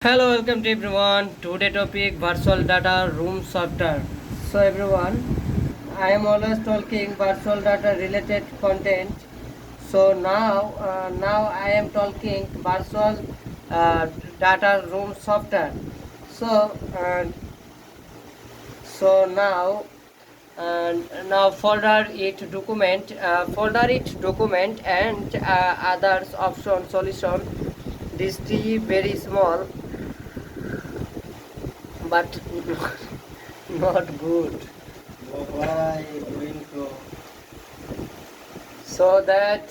Hello, welcome to everyone. Today topic virtual data room software. So everyone, I am always talking virtual data related content. So now I am talking virtual uh, data room software. So uh, so now folder it document and others option solution. This tree very small but not good. Why going to So that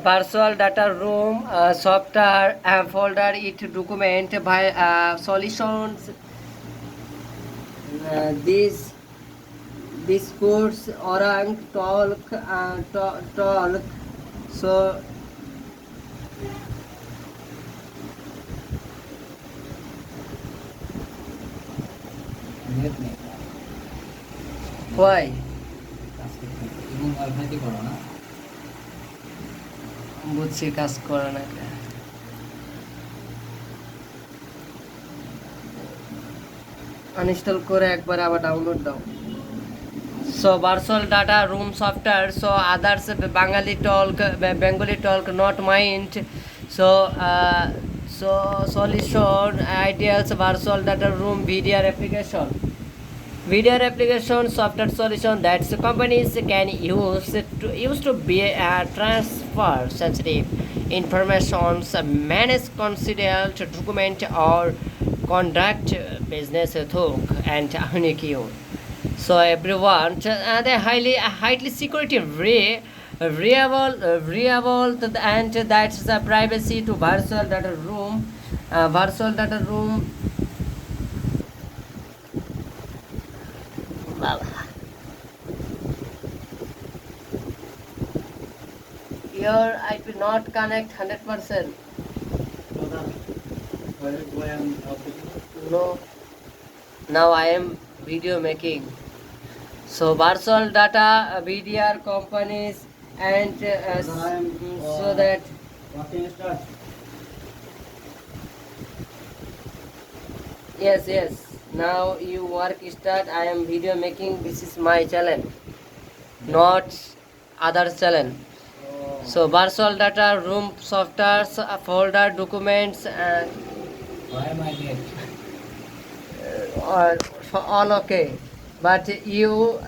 virtual data room software folder it document by solutions this course orang talk so net নেই why আজকে এবং wifi দিয়ে করো না বুঝছি কাজ করে না uninstall করে একবার আবার ডাউনলোড দাও so virtual data room software so others bengali talk not mind so solution ideas virtual data room video application software solution that companies can use to be transfer sensitive information manage confidential document or conduct business talk and unique use. So everyone they highly security reliable and that's the privacy to virtual data room your IP not connect 100%. No, now I am video making. So virtual data VDR companies and so that yes now you work start. I am video making. This is my channel, not other channel. So virtual data room software folder documents and why my net all okay, but you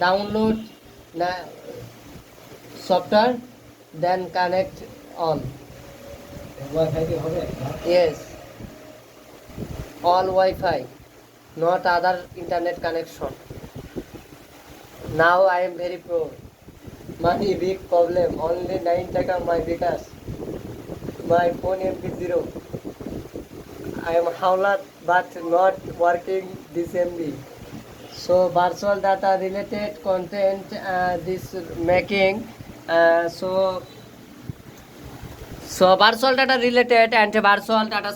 download the software then connect all. Wifi দিয়ে হবে Yes, all Wi-Fi, not other internet connection. Now I am very pro. Money big problem. Only 9 taka my because my phone MP0. I am howlat but not working this MB. So virtual data related content this making so virtual data related and virtual data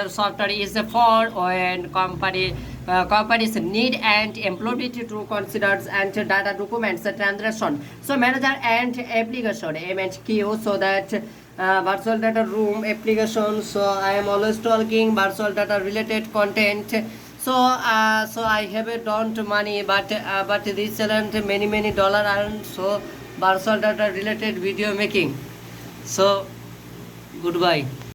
software is for when companies need and employee to consider and data documents transaction. So manager and application M&Q so that virtual data room application. So I am always talking virtual data related content. So I have a don't money but this challenge many dollar earn. So virtual data related video making. So goodbye.